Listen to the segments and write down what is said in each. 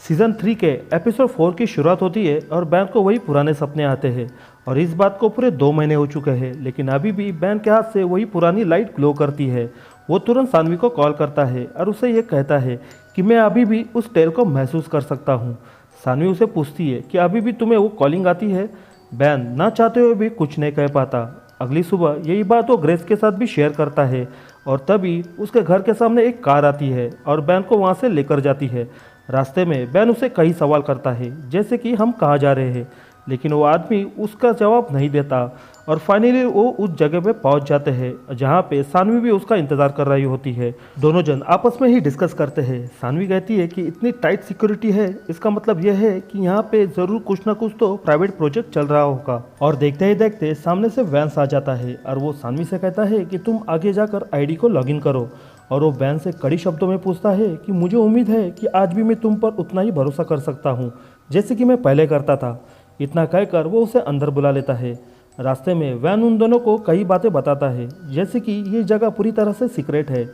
Season 3 के episode 4 की शुरुआत होती है और बैन को वही पुराने सपने आते हैं। और इस बात को पूरे 2 महीने हो चुके हैं, लेकिन अभी भी बैन के हाथ से वही पुरानी लाइट ग्लो करती है। वो तुरंत सानवी को कॉल करता है और उसे ये कहता है कि मैं अभी भी उस टेल को महसूस कर सकता हूँ। सानवी उसे पूछती है कि अभी भी तुम्हें वो कॉलिंग आती है। बैन ना चाहते हुए भी कुछ नहीं कह पाता। अगली सुबह यही बात वो ग्रेस के साथ भी शेयर करता है और तभी उसके घर के सामने एक कार आती है और बैन को वहाँ से लेकर जाती है। रास्ते में बैन उसे कई सवाल करता है, जैसे कि हम कहाँ जा रहे हैं, लेकिन वो आदमी उसका जवाब नहीं देता। और फाइनली वो उस जगह पे पहुंच जाते हैं जहाँ पे सानवी भी उसका इंतज़ार कर रही होती है। दोनों जन आपस में ही डिस्कस करते हैं। सानवी कहती है कि इतनी टाइट सिक्योरिटी है, इसका मतलब यह है कि यहाँ पे ज़रूर कुछ ना कुछ तो प्राइवेट प्रोजेक्ट चल रहा होगा। और देखते ही देखते सामने से वैंस आ जाता है और वो सानवी से कहता है कि तुम आगे जाकर आईडी को लॉगिन करो। और वो वैन से कड़ी शब्दों में पूछता है कि मुझे उम्मीद है कि आज भी मैं तुम पर उतना ही भरोसा कर सकता हूँ जैसे कि मैं पहले करता था। इतना कहकर वो उसे अंदर बुला लेता है। रास्ते में वैन उन दोनों को कई बातें बताता है, जैसे कि ये जगह पूरी तरह से सीक्रेट है।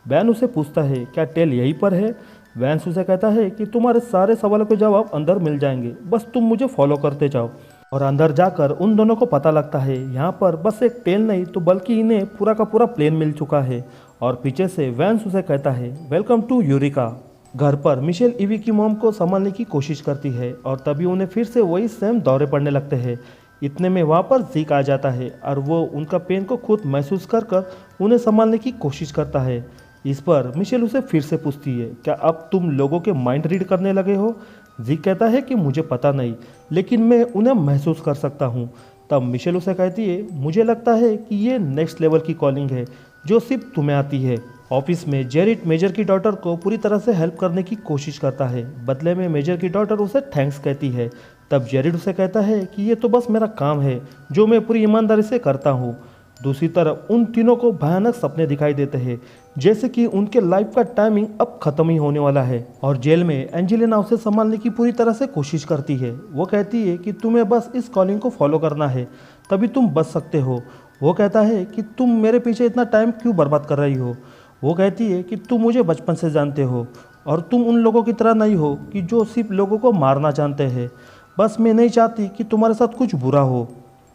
वैन उसे पूछता है क्या टेल यहीं पर है। वैन उसे कहता है कि तुम्हारे सारे सवालों के जवाब अंदर मिल जाएंगे, बस तुम मुझे फॉलो करते जाओ। और अंदर जाकर उन दोनों को पता लगता है यहाँ पर बस एक टेल नहीं तो बल्कि इन्हें पूरा का पूरा प्लेन मिल चुका है। और पीछे से वैंस उसे कहता है वेलकम टू यूरिका। घर पर मिशेल ईवी की मॉम को संभालने की कोशिश करती है और तभी उन्हें फिर से वही सेम दौरे पड़ने लगते हैं। इतने में वहाँ पर जीक आ जाता है और वो उनका पेन को खुद महसूस कर कर उन्हें संभालने की कोशिश करता है। इस पर मिशेल उसे फिर से पूछती है क्या अब तुम लोगों के माइंड रीड करने लगे हो। जीक कहता है कि मुझे पता नहीं, लेकिन मैं उन्हें महसूस कर सकता हूँ। तब मिशेल उसे कहती है मुझे लगता है कि ये नेक्स्ट लेवल की कॉलिंग है जो सिर्फ तुम्हें आती है। ऑफिस में जेरिट मेजर की डॉटर को पूरी तरह से हेल्प करने की कोशिश करता है। बदले में मेजर की डॉटर उसे थैंक्स कहती है। तब जेरिट उसे कहता है कि ये तो बस मेरा काम है जो मैं पूरी ईमानदारी से करता हूँ। दूसरी तरफ उन तीनों को भयानक सपने दिखाई देते हैं, जैसे कि उनके लाइफ का टाइमिंग अब खत्म ही होने वाला है। और जेल में एंजेलिना उसे संभालने की पूरी तरह से कोशिश करती है। वो कहती है कि तुम्हें बस इस कॉलिंग को फॉलो करना है, तभी तुम बच सकते हो। वो कहता है कि तुम मेरे पीछे इतना टाइम क्यों बर्बाद कर रही हो। वो कहती है कि तुम मुझे बचपन से जानते हो और तुम उन लोगों की तरह नहीं हो कि जो सिर्फ लोगों को मारना जानते हैं। बस मैं नहीं चाहती कि तुम्हारे साथ कुछ बुरा हो।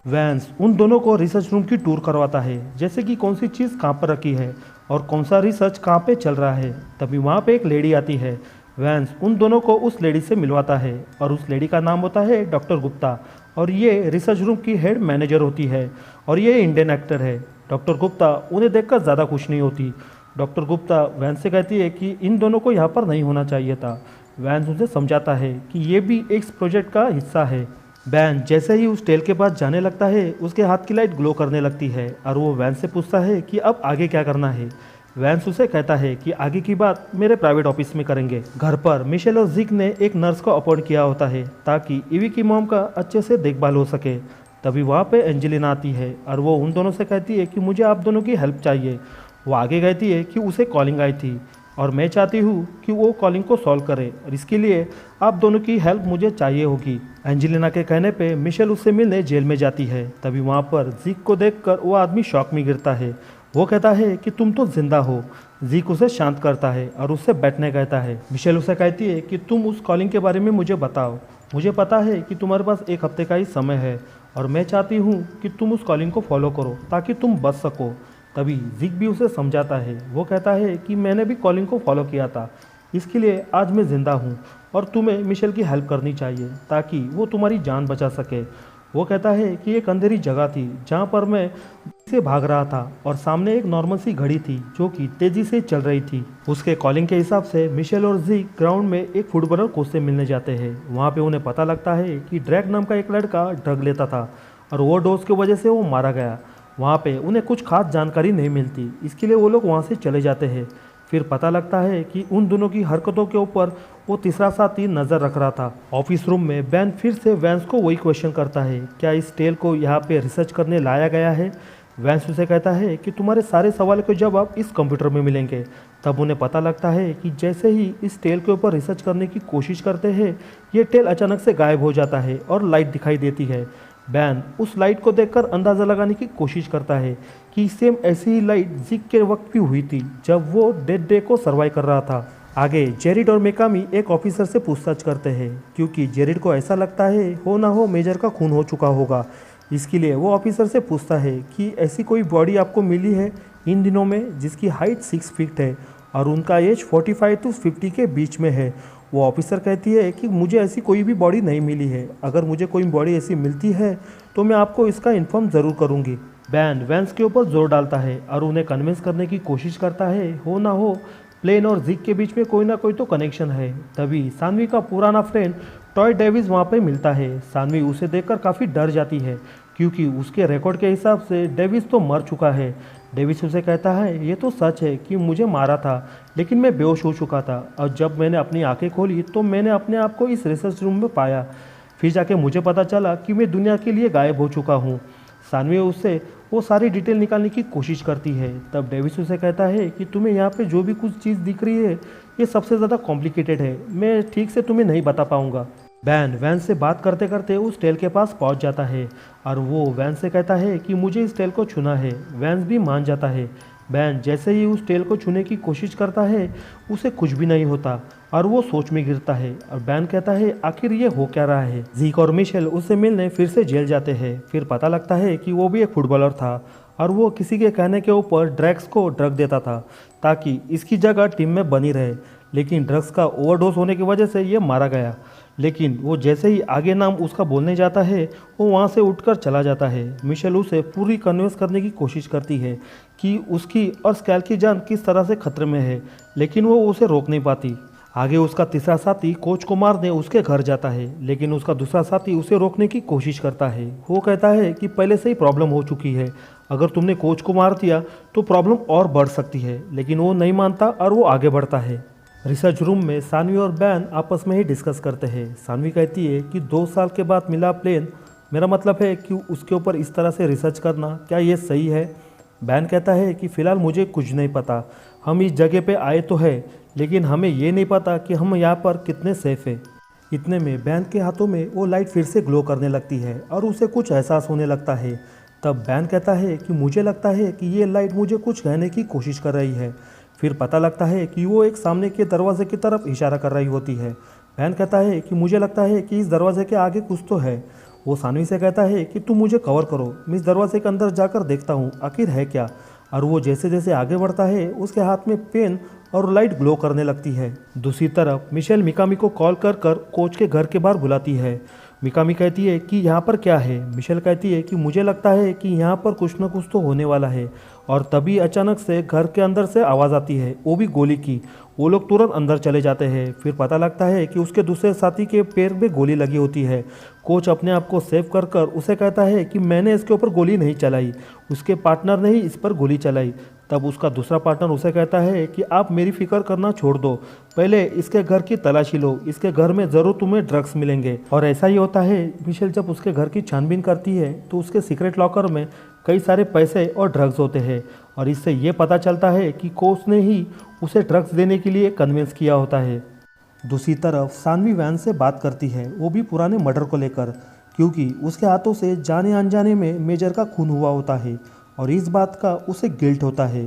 वैंस उन दोनों को रिसर्च रूम की टूर करवाता है, जैसे कि कौन सी चीज़ कहाँ पर रखी है और कौन सा रिसर्च कहाँ पे चल रहा है। तभी वहाँ पे एक लेडी आती है। वैंस उन दोनों को उस लेडी से मिलवाता है और उस लेडी का नाम होता है डॉक्टर गुप्ता और ये रिसर्च रूम की हेड मैनेजर होती है और ये इंडियन एक्टर है। डॉक्टर गुप्ता उन्हें देखकर ज़्यादा खुश नहीं होती। डॉक्टर गुप्ता वैंस से कहती है कि इन दोनों को यहाँ पर नहीं होना चाहिए था। वैंस उसे समझाता है कि ये भी एक प्रोजेक्ट का हिस्सा है। बैन जैसे ही उस टेल के पास जाने लगता है, उसके हाथ की लाइट ग्लो करने लगती है और वो वैंस से पूछता है कि अब आगे क्या करना है। वैंस उसे कहता है कि आगे की बात मेरे प्राइवेट ऑफिस में करेंगे। घर पर मिशेल और जिक ने एक नर्स को अपॉइंट किया होता है ताकि ईवी की मॉम का अच्छे से देखभाल हो सके। तभी वहाँ पे एंजेलिना आती है और वो उन दोनों से कहती है कि मुझे आप दोनों की हेल्प चाहिए। वो आगे कहती है कि उसे कॉलिंग आई थी और मैं चाहती हूँ कि वो कॉलिंग को सॉल्व करे और इसके लिए आप दोनों की हेल्प मुझे चाहिए होगी। एंजेलिना के कहने पे मिशेल उससे मिलने जेल में जाती है। तभी वहाँ पर जीक को देखकर वो आदमी शॉक में गिरता है। वो कहता है कि तुम तो जिंदा हो। जीक उसे शांत करता है और उससे बैठने कहता है। मिशेल उसे कहती है कि तुम उस कॉलिंग के बारे में मुझे बताओ। मुझे पता है कि तुम्हारे पास 1 हफ्ते का ही समय है और मैं चाहती हूँ कि तुम उस कॉलिंग को फॉलो करो ताकि तुम बच सको। तभी जिक भी उसे समझाता है। वो कहता है कि मैंने भी कॉलिंग को फॉलो किया था, इसके लिए आज मैं ज़िंदा हूँ और तुम्हें मिशेल की हेल्प करनी चाहिए ताकि वो तुम्हारी जान बचा सके। वो कहता है कि एक अंधेरी जगह थी जहाँ पर मैं से भाग रहा था और सामने एक नॉर्मल सी घड़ी थी जो कि तेज़ी से चल रही थी। उसके कॉलिंग के हिसाब से मिशेल और जिक ग्राउंड में एक फुटबॉलर कोच से मिलने जाते हैं। वहाँ पे उन्हें पता लगता है कि ड्रैग नाम का एक लड़का ड्रग लेता था और वो डोज की वजह से वो मारा गया। वहाँ पे उन्हें कुछ खास जानकारी नहीं मिलती, इसके लिए वो लोग वहाँ से चले जाते हैं। फिर पता लगता है कि उन दोनों की हरकतों के ऊपर वो तीसरा साथी नज़र रख रहा था। ऑफिस रूम में बैन फिर से वैंस को वही क्वेश्चन करता है, क्या इस टेल को यहाँ पे रिसर्च करने लाया गया है। वैंस उसे कहता है कि तुम्हारे सारे सवालों के जवाब इस कंप्यूटर में मिलेंगे। तब उन्हें पता लगता है कि जैसे ही इस टेल के ऊपर रिसर्च करने की कोशिश करते हैं, ये टेल अचानक से गायब हो जाता है और लाइट दिखाई देती है। बैन उस लाइट को देखकर अंदाज़ा लगाने की कोशिश करता है कि सेम ऐसी ही लाइट जिक के वक्त भी हुई थी जब वो डेड डे को सर्वाइव कर रहा था। आगे जेरिड और मेकामी एक ऑफिसर से पूछताछ करते हैं क्योंकि जेरिड को ऐसा लगता है हो ना हो मेजर का खून हो चुका होगा। इसके लिए वो ऑफिसर से पूछता है कि ऐसी कोई बॉडी आपको मिली है इन दिनों में जिसकी हाइट 6 फीट है और उनका एज 45 to 50 के बीच में है। वो ऑफिसर कहती है कि मुझे ऐसी कोई भी बॉडी नहीं मिली है, अगर मुझे कोई बॉडी ऐसी मिलती है तो मैं आपको इसका इन्फॉर्म ज़रूर करूँगी। बैन वैंस के ऊपर जोर डालता है और उन्हें कन्विंस करने की कोशिश करता है हो ना हो प्लेन और जिक के बीच में कोई ना कोई तो कनेक्शन है। तभी सानवी का पुराना फ्रेंड टॉय डेविस वहाँ पे मिलता है। सानवी उसे देखकर काफ़ी डर जाती है क्योंकि उसके रिकॉर्ड के हिसाब से डेविस तो मर चुका है। डेविस उसे कहता है ये तो सच है कि मुझे मारा था लेकिन मैं बेहोश हो चुका था और जब मैंने अपनी आंखें खोली तो मैंने अपने आप को इस रिसर्च रूम में पाया। फिर जाके मुझे पता चला कि मैं दुनिया के लिए गायब हो चुका हूँ। सानवी उससे वो सारी डिटेल निकालने की कोशिश करती है। तब डेविस उसे कहता है कि तुम्हें यहाँ पे जो भी कुछ चीज़ दिख रही है ये सबसे ज़्यादा कॉम्प्लिकेटेड है, मैं ठीक से तुम्हें नहीं बता पाऊँगा। बैन वैन से बात करते करते उस टेल के पास पहुंच जाता है और वो वैन से कहता है कि मुझे इस टेल को छूना है। वैन भी मान जाता है। बैन जैसे ही उस टेल को छूने की कोशिश करता है उसे कुछ भी नहीं होता और वो सोच में गिरता है और बैन कहता है आखिर ये हो क्या रहा है। जीक और मिशेल उससे मिलने फिर से जेल जाते हैं। फिर पता लगता है कि वो भी एक फुटबॉलर था और वो किसी के कहने के ऊपर ड्रग्स को ड्रग देता था ताकि इसकी जगह टीम में बनी रहे, लेकिन ड्रग्स का ओवरडोज होने की वजह से ये मारा गया। लेकिन वो जैसे ही आगे नाम उसका बोलने जाता है वो वहाँ से उठकर चला जाता है। मिशेल उसे पूरी कन्विंस करने की कोशिश करती है कि उसकी और स्कैल की जान किस तरह से खतरे में है, लेकिन वो उसे रोक नहीं पाती। आगे उसका तीसरा साथी कोच को मारने उसके घर जाता है, लेकिन उसका दूसरा साथी उसे रोकने की कोशिश करता है। वो कहता है कि पहले से ही प्रॉब्लम हो चुकी है, अगर तुमने कोच को मार दिया तो प्रॉब्लम और बढ़ सकती है, लेकिन वो नहीं मानता और वो आगे बढ़ता है। रिसर्च रूम में सानवी और बैन आपस में ही डिस्कस करते हैं। सानवी कहती है कि 2 साल के बाद मिला प्लेन, मेरा मतलब है कि उसके ऊपर इस तरह से रिसर्च करना क्या ये सही है। बैन कहता है कि फ़िलहाल मुझे कुछ नहीं पता, हम इस जगह पे आए तो है लेकिन हमें ये नहीं पता कि हम यहाँ पर कितने सेफ है। इतने में बैन के हाथों में वो लाइट फिर से ग्लो करने लगती है और उसे कुछ एहसास होने लगता है। तब बैन कहता है कि मुझे लगता है कि ये लाइट मुझे कुछ कहने की कोशिश कर रही है। फिर पता लगता है कि वो एक सामने के दरवाजे की तरफ इशारा कर रही होती है। बैन कहता है कि मुझे लगता है कि इस दरवाजे के आगे कुछ तो है। वो सानवी से कहता है कि तुम मुझे कवर करो, मैं इस दरवाजे के अंदर जाकर देखता हूँ आखिर है क्या। और वो जैसे जैसे आगे बढ़ता है उसके हाथ में पेन और लाइट ग्लो करने लगती है। दूसरी तरफ मिशेल मिकामी को कॉल कर कर कोच के घर के बाहर बुलाती है। मिकामी कहती है कि यहाँ पर क्या है। मिशेल कहती है कि मुझे लगता है कि यहाँ पर कुछ न कुछ तो होने वाला है। और तभी अचानक से घर के अंदर से आवाज़ आती है, वो भी गोली की। वो लोग तुरंत अंदर चले जाते हैं। फिर पता लगता है कि उसके दूसरे साथी के पैर में गोली लगी होती है। कोच अपने आप को सेव कर कर उसे कहता है कि मैंने इसके ऊपर गोली नहीं चलाई, उसके पार्टनर ने ही इस पर गोली चलाई। तब उसका दूसरा पार्टनर उसे कहता है कि आप मेरी फिक्र करना छोड़ दो, पहले इसके घर की तलाशी लो, इसके घर में ज़रूर तुम्हें ड्रग्स मिलेंगे। और ऐसा ही होता है। मिशेल जब उसके घर की छानबीन करती है तो उसके सीक्रेट लॉकर में कई सारे पैसे और ड्रग्स होते हैं और इससे ये पता चलता है कि कोच ने ही उसे ड्रग्स देने के लिए कन्विंस किया होता है। दूसरी तरफ सानवी वैन से बात करती है, वो भी पुराने मर्डर को लेकर, क्योंकि उसके हाथों से जाने अनजाने में मेजर का खून हुआ होता है और इस बात का उसे गिल्ट होता है।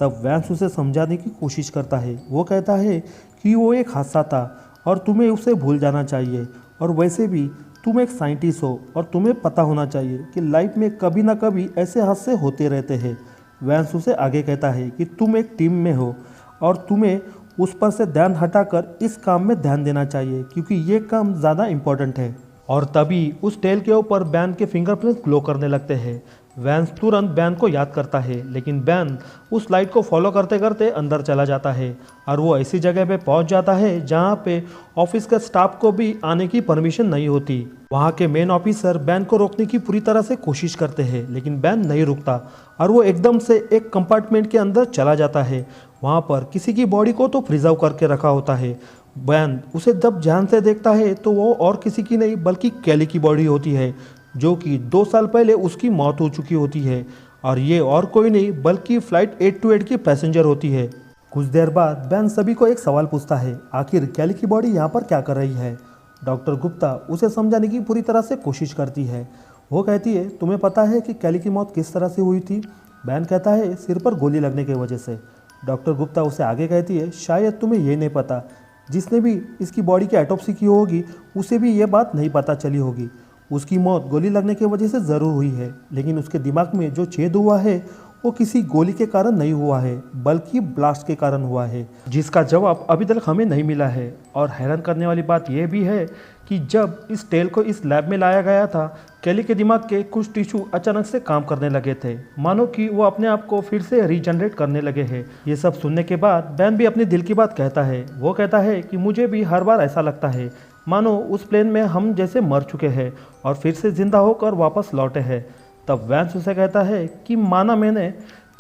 तब वैंस उसे समझाने की कोशिश करता है। वो कहता है कि वो एक हादसा था और तुम्हें उसे भूल जाना चाहिए, और वैसे भी तुम एक साइंटिस्ट हो और तुम्हें पता होना चाहिए कि लाइफ में कभी ना कभी ऐसे हादसे होते रहते हैं। वैंस उसे आगे कहता है कि तुम एक टीम में हो और तुम्हें उस पर से ध्यान हटाकर इस काम में ध्यान देना चाहिए क्योंकि ये काम ज़्यादा इम्पोर्टेंट है। और तभी उस टेल के ऊपर बैन के फिंगरप्रिंट्स ग्लो करने लगते हैं। वैंस तुरंत बैन को याद करता है, लेकिन बैन उस लाइट को फॉलो करते करते अंदर चला जाता है और वो ऐसी जगह पे पहुंच जाता है जहां पे ऑफिस के स्टाफ को भी आने की परमिशन नहीं होती। वहां के मेन ऑफिसर बैन को रोकने की पूरी तरह से कोशिश करते हैं, लेकिन बैन नहीं रुकता और वो एकदम से एक कंपार्टमेंट के अंदर चला जाता है। वहाँ पर किसी की बॉडी को तो प्रिजर्व करके रखा होता है। बैन उसे जब ध्यान से देखता है तो वो और किसी की नहीं बल्कि कैली की बॉडी होती है, जो कि 2 साल पहले उसकी मौत हो चुकी होती है और ये और कोई नहीं बल्कि फ्लाइट 828 की पैसेंजर होती है। कुछ देर बाद बैन सभी को एक सवाल पूछता है, आखिर कैली की बॉडी यहाँ पर क्या कर रही है। डॉक्टर गुप्ता उसे समझाने की पूरी तरह से कोशिश करती है। वो कहती है, तुम्हें पता है कि कैली की मौत किस तरह से हुई थी। बैन कहता है, सिर पर गोली लगने की वजह से। डॉक्टर गुप्ता उसे आगे कहती है, शायद तुम्हें ये नहीं पता, जिसने भी इसकी बॉडी की ऑटोप्सी की होगी उसे भी ये बात नहीं पता चली होगी। उसकी मौत गोली लगने की वजह से ज़रूर हुई है, लेकिन उसके दिमाग में जो छेद हुआ है वो किसी गोली के कारण नहीं हुआ है, बल्कि ब्लास्ट के कारण हुआ है, जिसका जवाब अभी तक हमें नहीं मिला है। और हैरान करने वाली बात यह भी है कि जब इस टेल को इस लैब में लाया गया था, कैली के दिमाग के कुछ टिश्यू अचानक से काम करने लगे थे, मानो कि वो अपने आप को फिर से रीजनरेट करने लगे हैं। ये सब सुनने के बाद बैन भी अपने दिल की बात कहता है। वो कहता है कि मुझे भी हर बार ऐसा लगता है मानो उस प्लेन में हम जैसे मर चुके हैं और फिर से जिंदा होकर वापस लौटे हैं। तब वैंस उसे कहता है कि माना मैंने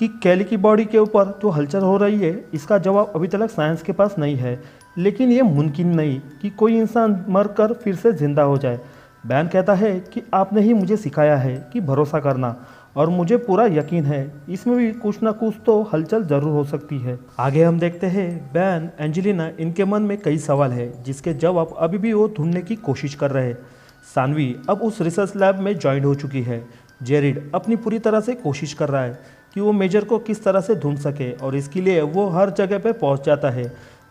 कि कैली की बॉडी के ऊपर जो हलचल हो रही है इसका जवाब अभी तक साइंस के पास नहीं है, लेकिन ये मुमकिन नहीं कि कोई इंसान मरकर फिर से जिंदा हो जाए। बैन कहता है कि आपने ही मुझे सिखाया है कि भरोसा करना, और मुझे पूरा यकीन है इसमें भी कुछ ना कुछ तो हलचल जरूर हो सकती है। आगे हम देखते हैं बैन, एंजेलिना, इनके मन में कई सवाल है जिसके जवाब अभी भी वो ढूंढने की कोशिश कर रहे हैं। सानवी अब उस रिसर्च लैब में ज्वाइन हो चुकी है। जेरिड अपनी पूरी तरह से कोशिश कर रहा है कि वो मेजर को किस तरह से ढूंढ सके, और इसके लिए वो हर जगह पे पहुंच जाता है।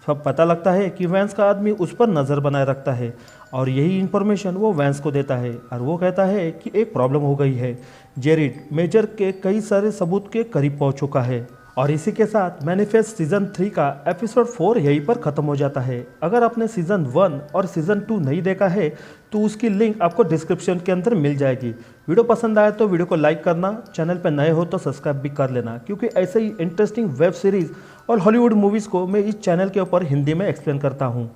सब पता लगता है कि वैंस का आदमी उस पर नज़र बनाए रखता है, और यही इन्फॉर्मेशन वो वैंस को देता है। और वो कहता है कि एक प्रॉब्लम हो गई है। जेरिड मेजर के कई सारे सबूत के करीब पहुंच चुका है। और इसी के साथ मैनिफेस्ट सीजन 3 का एपिसोड 4 यहीं पर ख़त्म हो जाता है। अगर आपने सीजन 1 और सीजन 2 नहीं देखा है तो उसकी लिंक आपको डिस्क्रिप्शन के अंदर मिल जाएगी। वीडियो पसंद आए तो वीडियो को लाइक करना, चैनल पर नए हो तो सब्सक्राइब भी कर लेना, क्योंकि ऐसे ही इंटरेस्टिंग वेब सीरीज़ और हॉलीवुड मूवीज़ को मैं इस चैनल के ऊपर हिंदी में एक्सप्लेन करता हूँ।